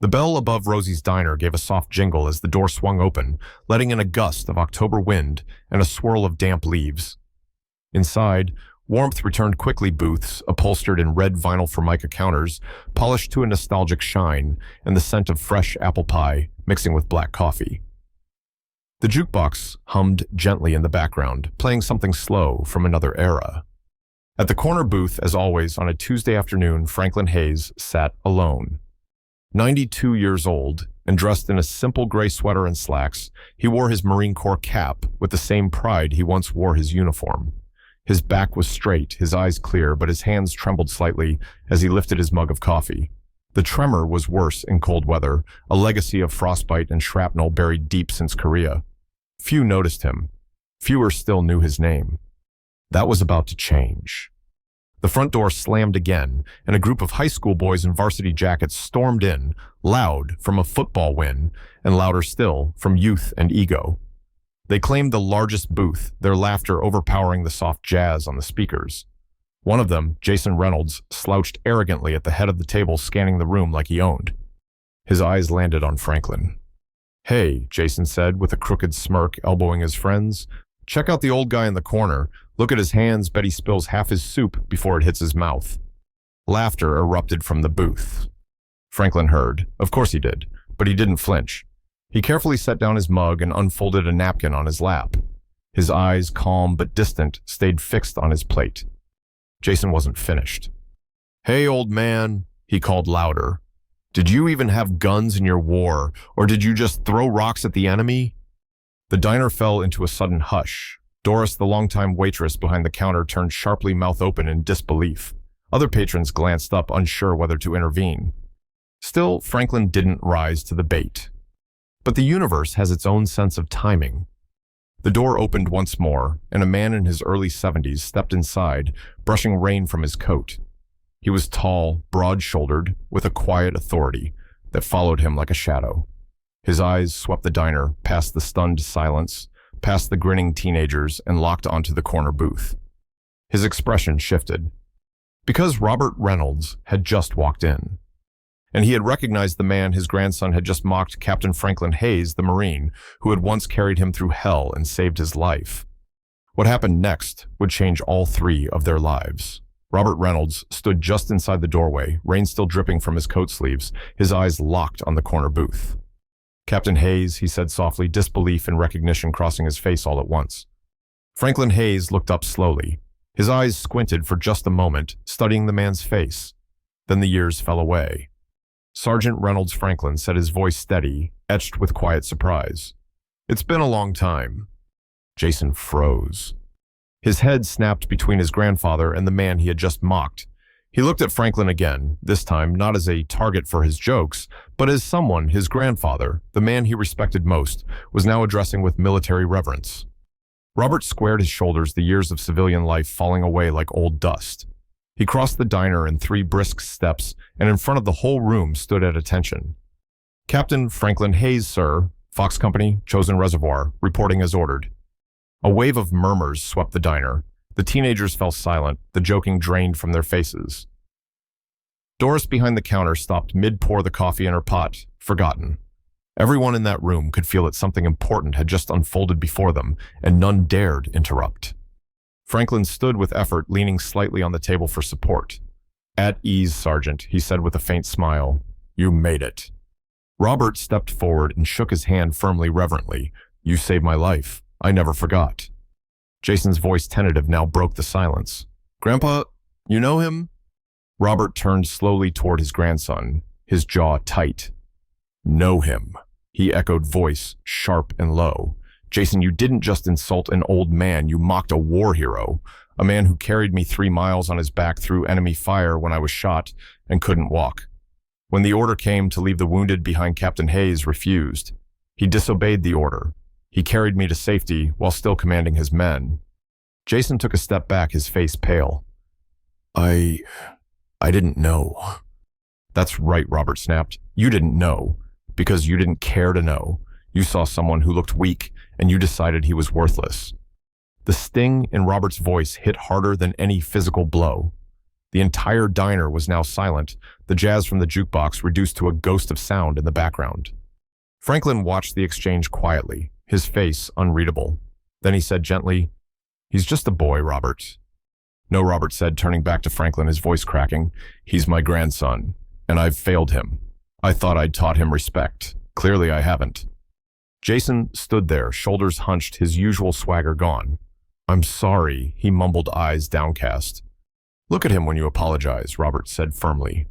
The bell above Rosie's diner gave a soft jingle as the door swung open, letting in a gust of October wind and a swirl of damp leaves. Inside, warmth returned quickly. Booths, upholstered in red vinyl formica counters, polished to a nostalgic shine, and the scent of fresh apple pie mixing with black coffee. The jukebox hummed gently in the background, playing something slow from another era. At the corner booth, as always, on a Tuesday afternoon, Franklin Hayes sat alone. 92 years old, and dressed in a simple gray sweater and slacks, he wore his Marine Corps cap with the same pride he once wore his uniform. His back was straight, his eyes clear, but his hands trembled slightly as he lifted his mug of coffee. The tremor was worse in cold weather, a legacy of frostbite and shrapnel buried deep since Korea. Few noticed him. Fewer still knew his name. That was about to change. The front door slammed again, and a group of high school boys in varsity jackets stormed in, loud from a football win, and louder still from youth and ego. They claimed the largest booth, their laughter overpowering the soft jazz on the speakers. One of them, Jason Reynolds, slouched arrogantly at the head of the table, scanning the room like he owned. His eyes landed on Franklin. "Hey," Jason said with a crooked smirk, elbowing his friends. "Check out the old guy in the corner. Look at his hands. Bet he spills half his soup before it hits his mouth." Laughter erupted from the booth. Franklin heard. Of course he did, but he didn't flinch. He carefully set down his mug and unfolded a napkin on his lap. His eyes, calm but distant, stayed fixed on his plate. Jason wasn't finished. "Hey, old man," he called louder. "Did you even have guns in your war, or did you just throw rocks at the enemy?" The diner fell into a sudden hush. Doris, the longtime waitress behind the counter, turned sharply, mouth open in disbelief. Other patrons glanced up, unsure whether to intervene. Still, Franklin didn't rise to the bait. But the universe has its own sense of timing. The door opened once more, and a man in his early 70s stepped inside, brushing rain from his coat. He was tall, broad-shouldered, with a quiet authority that followed him like a shadow. His eyes swept the diner, past the stunned silence, past the grinning teenagers, and locked onto the corner booth. His expression shifted. Because Robert Reynolds had just walked in. And he had recognized the man his grandson had just mocked, Captain Franklin Hayes, the Marine, who had once carried him through hell and saved his life. What happened next would change all three of their lives. Robert Reynolds stood just inside the doorway, rain still dripping from his coat sleeves, his eyes locked on the corner booth. "Captain Hayes," he said softly, disbelief and recognition crossing his face all at once. Franklin Hayes looked up slowly. His eyes squinted for just a moment, studying the man's face. Then the years fell away. Sergeant Reynolds Franklin said, his voice steady, etched with quiet surprise. "It's been a long time." Jason froze. His head snapped between his grandfather and the man he had just mocked. He looked at Franklin again, this time not as a target for his jokes, but as someone his grandfather, the man he respected most, was now addressing with military reverence. Robert squared his shoulders, the years of civilian life falling away like old dust. He crossed the diner in 3 brisk steps, and in front of the whole room stood at attention. "Captain Franklin Hayes, sir. Fox Company, Chosen Reservoir, reporting as ordered." A wave of murmurs swept the diner. The teenagers fell silent, the joking drained from their faces. Doris behind the counter stopped mid-pour the coffee in her pot, forgotten. Everyone in that room could feel that something important had just unfolded before them, and none dared interrupt. Franklin stood with effort, leaning slightly on the table for support. "At ease, Sergeant," he said with a faint smile. "You made it." Robert stepped forward and shook his hand firmly, reverently. "You saved my life. I never forgot." Jason's voice, tentative, now broke the silence. "Grandpa, you know him?" Robert turned slowly toward his grandson, his jaw tight. "Know him," he echoed, voice sharp and low. "Jason, you didn't just insult an old man, you mocked a war hero, a man who carried me 3 miles on his back through enemy fire when I was shot and couldn't walk. When the order came to leave the wounded behind, Captain Hayes refused. He disobeyed the order. He carried me to safety while still commanding his men." Jason took a step back, his face pale. I didn't know." "That's right," Robert snapped. "You didn't know, because you didn't care to know. You saw someone who looked weak, and you decided he was worthless." The sting in Robert's voice hit harder than any physical blow. The entire diner was now silent, the jazz from the jukebox reduced to a ghost of sound in the background. Franklin watched the exchange quietly, his face unreadable. Then he said gently, "He's just a boy, Robert." "No," Robert said, turning back to Franklin, his voice cracking. "He's my grandson, and I've failed him. I thought I'd taught him respect. Clearly I haven't." Jason stood there, shoulders hunched, his usual swagger gone. "I'm sorry," he mumbled, eyes downcast. "Look at him when you apologize," Robert said firmly.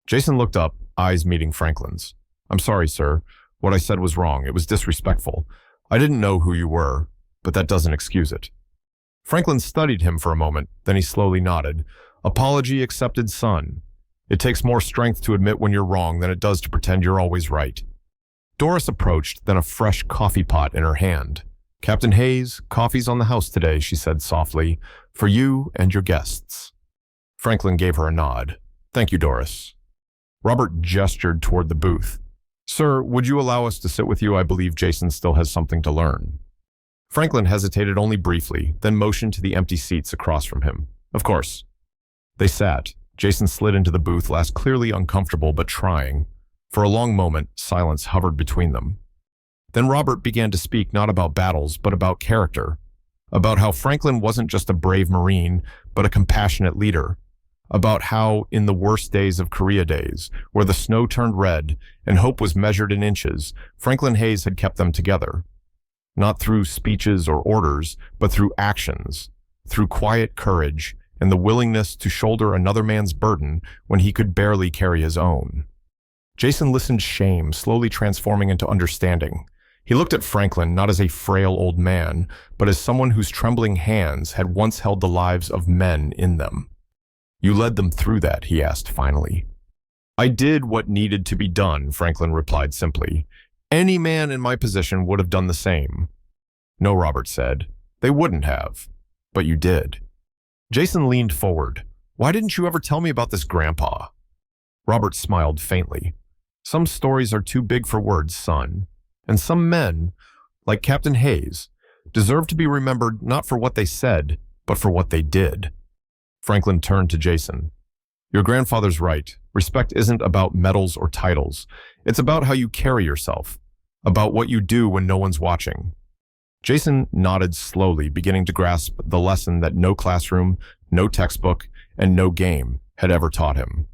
Jason looked up, eyes meeting Franklin's. "I'm sorry, sir. What I said was wrong. It was disrespectful. I didn't know who you were, but that doesn't excuse it." Franklin studied him for a moment, then he slowly nodded. "Apology accepted, son. It takes more strength to admit when you're wrong than it does to pretend you're always right." Doris approached, then a fresh coffee pot in her hand. "Captain Hayes, coffee's on the house today," she said softly, "for you and your guests." Franklin gave her a nod. "Thank you, Doris." Robert gestured toward the booth. "Sir, would you allow us to sit with you? I believe Jason still has something to learn." Franklin hesitated only briefly, then motioned to the empty seats across from him. "Of course." They sat. Jason slid into the booth, last clearly uncomfortable but trying. For a long moment, silence hovered between them. Then Robert began to speak not about battles, but about character. About how Franklin wasn't just a brave Marine, but a compassionate leader. About how, in the worst days of Korea days, where the snow turned red and hope was measured in inches, Franklin Hayes had kept them together. Not through speeches or orders, but through actions, through quiet courage and the willingness to shoulder another man's burden when he could barely carry his own. Jason listened, shame slowly transforming into understanding. He looked at Franklin not as a frail old man, but as someone whose trembling hands had once held the lives of men in them. "You led them through that?" he asked finally. "I did what needed to be done," Franklin replied simply. "Any man in my position would have done the same." "No," Robert said. "They wouldn't have. But you did." Jason leaned forward. "Why didn't you ever tell me about this, Grandpa?" Robert smiled faintly. "Some stories are too big for words, son. And some men, like Captain Hayes, deserve to be remembered not for what they said, but for what they did." Franklin turned to Jason. "Your grandfather's right. Respect isn't about medals or titles. It's about how you carry yourself, about what you do when no one's watching." Jason nodded slowly, beginning to grasp the lesson that no classroom, no textbook, and no game had ever taught him.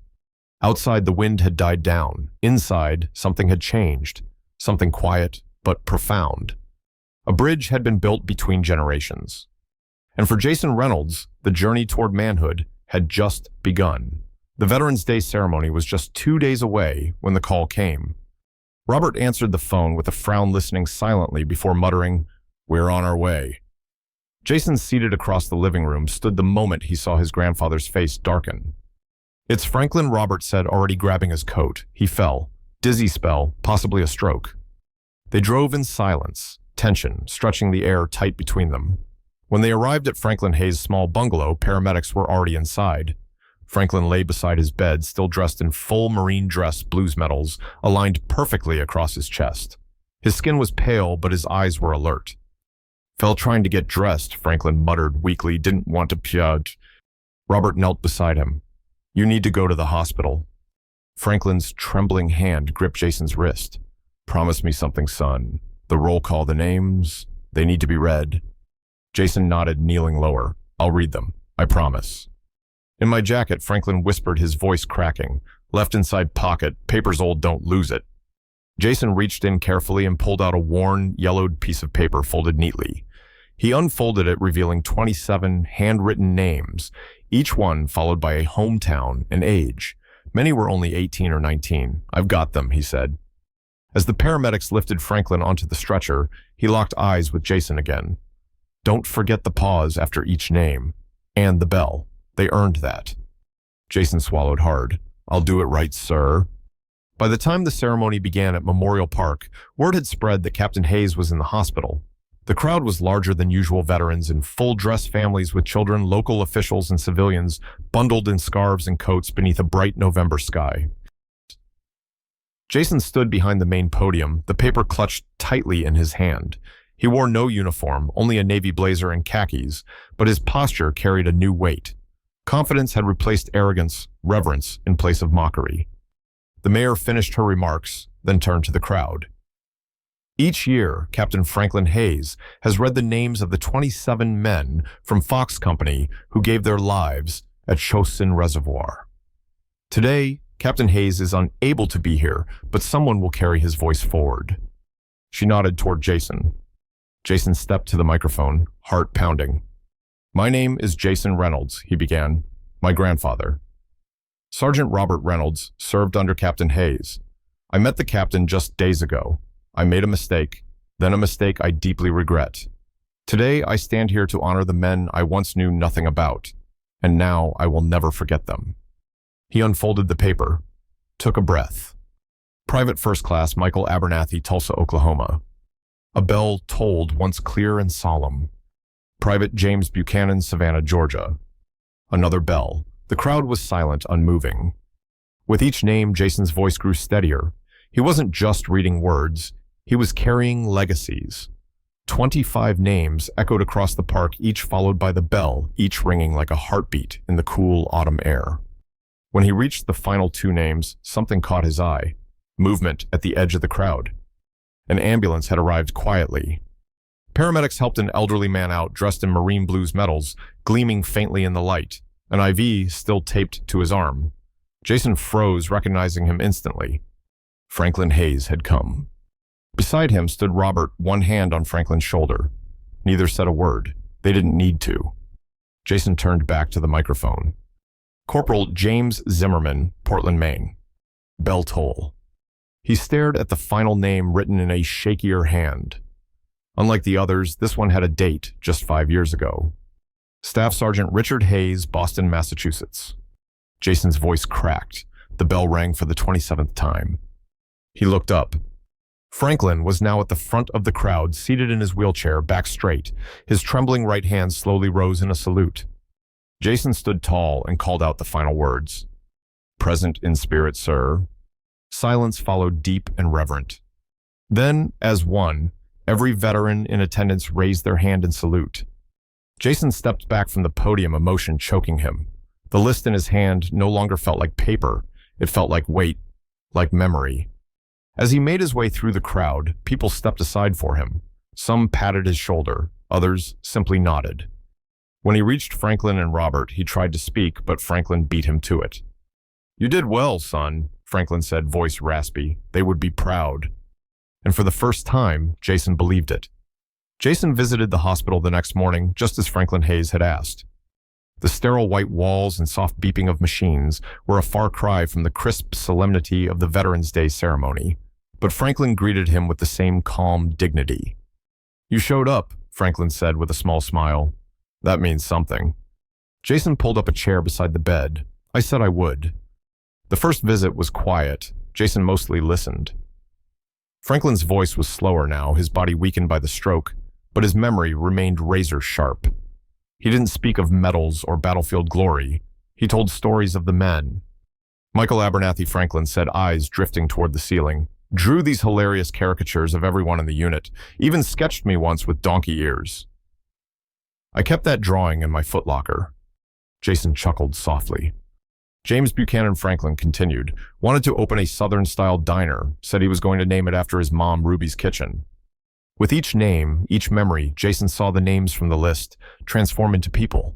Outside, the wind had died down. Inside, something had changed, something quiet but profound. A bridge had been built between generations. And for Jason Reynolds, the journey toward manhood had just begun. The Veterans Day ceremony was just 2 days away when the call came. Robert answered the phone with a frown, listening silently before muttering, "We're on our way." Jason, seated across the living room, stood the moment he saw his grandfather's face darken. "It's Franklin," Robert said, already grabbing his coat. He fell. Dizzy spell, possibly a stroke. They drove in silence, tension stretching the air tight between them. When they arrived at Franklin Hayes' small bungalow, paramedics were already inside. Franklin lay beside his bed, still dressed in full Marine dress blues medals, aligned perfectly across his chest. His skin was pale, but his eyes were alert. "Fell trying to get dressed," Franklin muttered weakly. "Didn't want to pjudge." Robert knelt beside him. "You need to go to the hospital." Franklin's trembling hand gripped Jason's wrist. "Promise me something, son. The roll call, the names, they need to be read." Jason nodded, kneeling lower. "I'll read them. I promise." "In my jacket," Franklin whispered, his voice cracking. "Left inside pocket. Paper's old, don't lose it." Jason reached in carefully and pulled out a worn, yellowed piece of paper folded neatly. He unfolded it, revealing 27 handwritten names, each one followed by a hometown and age. Many were only 18 or 19. "I've got them," he said. As the paramedics lifted Franklin onto the stretcher, he locked eyes with Jason again. "Don't forget the pause after each name. And the bell. They earned that." Jason swallowed hard. "I'll do it right, sir." By the time the ceremony began at Memorial Park, word had spread that Captain Hayes was in the hospital. The crowd was larger than usual, veterans in full-dress families with children, local officials and civilians, bundled in scarves and coats beneath a bright November sky. Jason stood behind the main podium, the paper clutched tightly in his hand. He wore no uniform, only a navy blazer and khakis, but his posture carried a new weight. Confidence had replaced arrogance, reverence in place of mockery. The mayor finished her remarks, then turned to the crowd. Each year, Captain Franklin Hayes has read the names of the 27 men from Fox Company who gave their lives at Chosin Reservoir. Today, Captain Hayes is unable to be here, but someone will carry his voice forward. She nodded toward Jason. Jason stepped to the microphone, heart pounding. "My name is Jason Reynolds," he began. "My grandfather." Sergeant Robert Reynolds served under Captain Hayes. "I met the captain just days ago. I made a mistake, then a mistake I deeply regret. Today I stand here to honor the men I once knew nothing about, and now I will never forget them." He unfolded the paper, took a breath. Private First Class Michael Abernathy, Tulsa, Oklahoma. A bell tolled once clear and solemn. Private James Buchanan, Savannah, Georgia. Another bell. The crowd was silent, unmoving. With each name, Jason's voice grew steadier. He wasn't just reading words. He was carrying legacies. 25 names echoed across the park, each followed by the bell, each ringing like a heartbeat in the cool autumn air. When he reached the final 2 names, something caught his eye. Movement at the edge of the crowd. An ambulance had arrived quietly. Paramedics helped an elderly man out, dressed in marine blues medals, gleaming faintly in the light, an IV still taped to his arm. Jason froze, recognizing him instantly. Franklin Hayes had come. Beside him stood Robert, one hand on Franklin's shoulder. Neither said a word. They didn't need to. Jason turned back to the microphone. "Corporal James Zimmerman, Portland, Maine." Bell toll. He stared at the final name written in a shakier hand. Unlike the others, this one had a date, just 5 years ago. Staff Sergeant Richard Hayes, Boston, Massachusetts. Jason's voice cracked. The bell rang for the 27th time. He looked up. Franklin was now at the front of the crowd, seated in his wheelchair, back straight. His trembling right hand slowly rose in a salute. Jason stood tall and called out the final words. "Present in spirit, sir." Silence followed, deep and reverent. Then, as one, every veteran in attendance raised their hand in salute. Jason stepped back from the podium, emotion choking him. The list in his hand no longer felt like paper. It felt like weight, like memory. As he made his way through the crowd, people stepped aside for him. Some patted his shoulder, others simply nodded. When he reached Franklin and Robert, he tried to speak, but Franklin beat him to it. "You did well, son," Franklin said, voice raspy. "They would be proud." And for the first time, Jason believed it. Jason visited the hospital the next morning, just as Franklin Hayes had asked. The sterile white walls and soft beeping of machines were a far cry from the crisp solemnity of the Veterans Day ceremony, but Franklin greeted him with the same calm dignity. "You showed up," Franklin said with a small smile. "That means something." Jason pulled up a chair beside the bed. "I said I would." The first visit was quiet. Jason mostly listened. Franklin's voice was slower now, his body weakened by the stroke, but his memory remained razor sharp. He didn't speak of medals or battlefield glory. He told stories of the men. Michael Abernathy Franklin said, eyes drifting toward the ceiling, drew these hilarious caricatures of everyone in the unit, even sketched me once with donkey ears. "I kept that drawing in my footlocker." Jason chuckled softly. James Buchanan Franklin continued, wanted to open a Southern-style diner, said he was going to name it after his mom, Ruby's Kitchen. With each name, each memory, Jason saw the names from the list transform into people.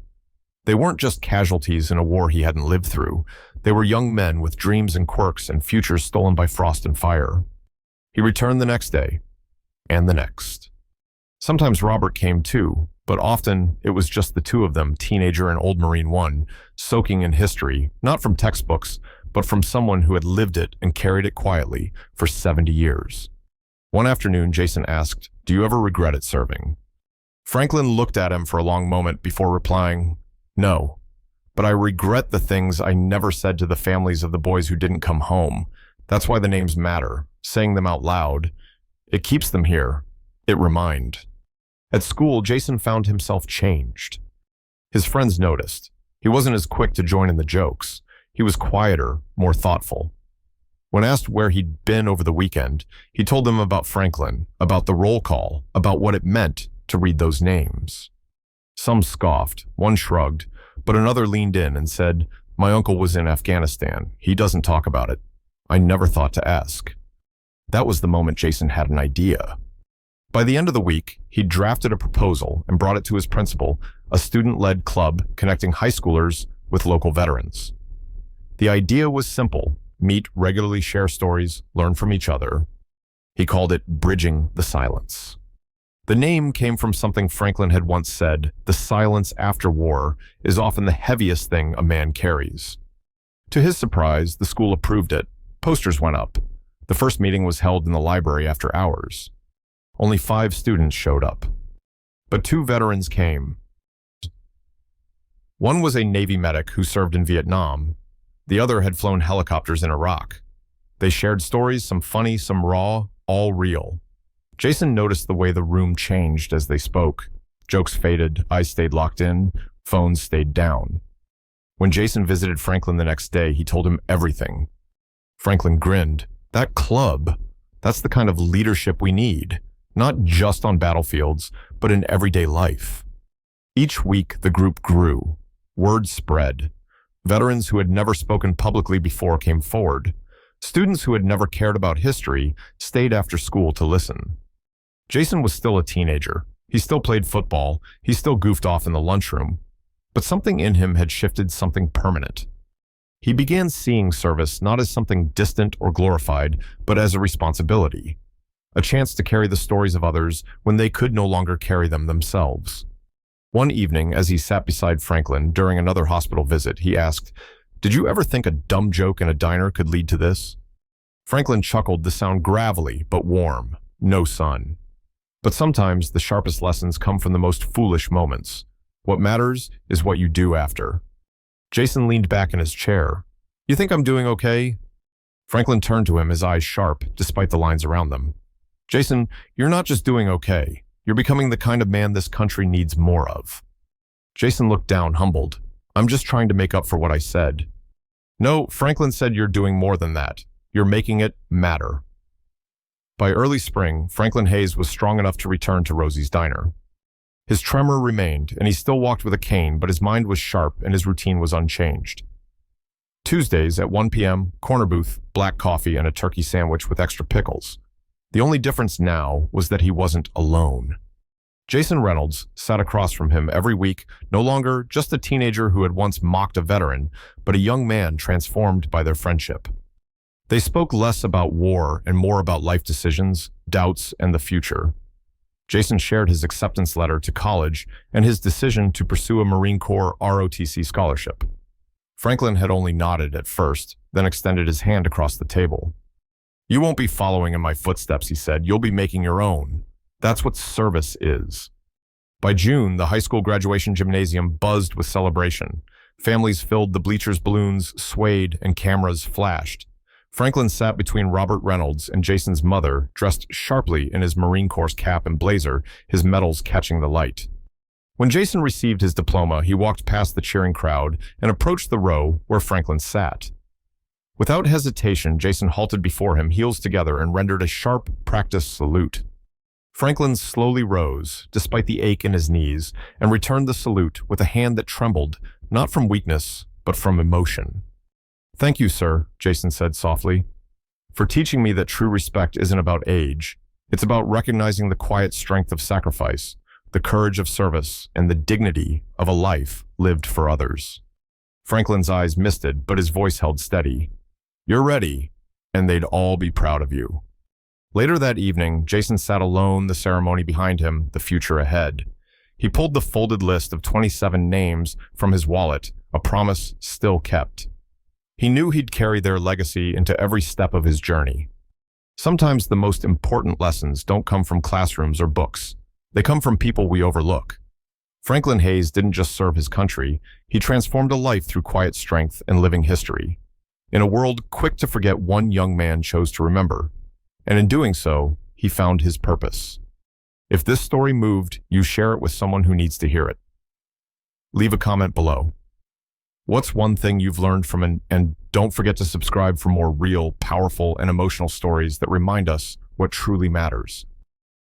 They weren't just casualties in a war he hadn't lived through. They were young men with dreams and quirks and futures stolen by frost and fire. He returned the next day, and the next. Sometimes Robert came too, but often it was just the two of them, teenager and old Marine One, soaking in history, not from textbooks, but from someone who had lived it and carried it quietly for 70 years. One afternoon, Jason asked, "Do you ever regret it serving?" Franklin looked at him for a long moment before replying, "No, but I regret the things I never said to the families of the boys who didn't come home. That's why the names matter, saying them out loud. It keeps them here. It reminds." At school, Jason found himself changed. His friends noticed. He wasn't as quick to join in the jokes. He was quieter, more thoughtful. When asked where he'd been over the weekend, he told them about Franklin, about the roll call, about what it meant to read those names. Some scoffed, one shrugged, But another leaned in and said, "My uncle was in Afghanistan. He doesn't talk about it. I never thought to ask." That was the moment Jason had an idea. By the end of the week, he'd drafted a proposal and brought it to his principal, a student-led club connecting high schoolers with local veterans. The idea was simple: meet, regularly share stories, learn from each other. He called it Bridging the Silence. The name came from something Franklin had once said: the silence after war is often the heaviest thing a man carries. To his surprise, the school approved it. Posters went up. The first meeting was held in the library after hours. Only 5 students showed up. But 2 veterans came. One was a Navy medic who served in Vietnam. The other had flown helicopters in Iraq. They shared stories, some funny, some raw, all real. Jason noticed the way the room changed as they spoke. Jokes faded, eyes stayed locked in, phones stayed down. When Jason visited Franklin the next day, he told him everything. Franklin grinned. That club, that's the kind of leadership we need, not just on battlefields, but in everyday life. Each week, the group grew. Word spread. Veterans who had never spoken publicly before came forward. Students who had never cared about history stayed after school to listen. Jason was still a teenager. He still played football. He still goofed off in the lunchroom. But something in him had shifted, something permanent. He began seeing service not as something distant or glorified, but as a responsibility. A chance to carry the stories of others when they could no longer carry them themselves. One evening, as he sat beside Franklin during another hospital visit, he asked, "Did you ever think a dumb joke in a diner could lead to this?" Franklin chuckled, the sound gravelly but warm. No sun. But sometimes the sharpest lessons come from the most foolish moments. What matters is what you do after. Jason leaned back in his chair. "You think I'm doing okay?" Franklin turned to him, his eyes sharp, despite the lines around them. "Jason, you're not just doing okay. You're becoming the kind of man this country needs more of." Jason looked down, humbled. "I'm just trying to make up for what I said." "No, Franklin said you're doing more than that. You're making it matter." By early spring, Franklin Hayes was strong enough to return to Rosie's Diner. His tremor remained, and he still walked with a cane, but his mind was sharp and his routine was unchanged. Tuesdays at 1 p.m., corner booth, black coffee, and a turkey sandwich with extra pickles. The only difference now was that he wasn't alone. Jason Reynolds sat across from him every week, no longer just a teenager who had once mocked a veteran, but a young man transformed by their friendship. They spoke less about war and more about life decisions, doubts, and the future. Jason shared his acceptance letter to college and his decision to pursue a Marine Corps ROTC scholarship. Franklin had only nodded at first, then extended his hand across the table. "You won't be following in my footsteps," he said. "You'll be making your own. That's what service is." By June, the high school graduation gymnasium buzzed with celebration. Families filled the bleachers, balloons swayed, and cameras flashed. Franklin sat between Robert Reynolds and Jason's mother, dressed sharply in his Marine Corps cap and blazer, his medals catching the light. When Jason received his diploma, he walked past the cheering crowd and approached the row where Franklin sat. Without hesitation, Jason halted before him, heels together, and rendered a sharp, practiced salute. Franklin slowly rose, despite the ache in his knees, and returned the salute with a hand that trembled, not from weakness, but from emotion. "Thank you, sir," Jason said softly, "for teaching me that true respect isn't about age. It's about recognizing the quiet strength of sacrifice, the courage of service, and the dignity of a life lived for others." Franklin's eyes misted, but his voice held steady. "You're ready, and they'd all be proud of you." Later that evening, Jason sat alone, the ceremony behind him, the future ahead. He pulled the folded list of 27 names from his wallet, a promise still kept. He knew he'd carry their legacy into every step of his journey. Sometimes the most important lessons don't come from classrooms or books. They come from people we overlook. Franklin Hayes didn't just serve his country, he transformed a life through quiet strength and living history. In a world quick to forget, one young man chose to remember. And in doing so, he found his purpose. If this story moved, you share it with someone who needs to hear it. Leave a comment below. What's one thing you've learned from and don't forget to subscribe for more real, powerful, and emotional stories that remind us what truly matters.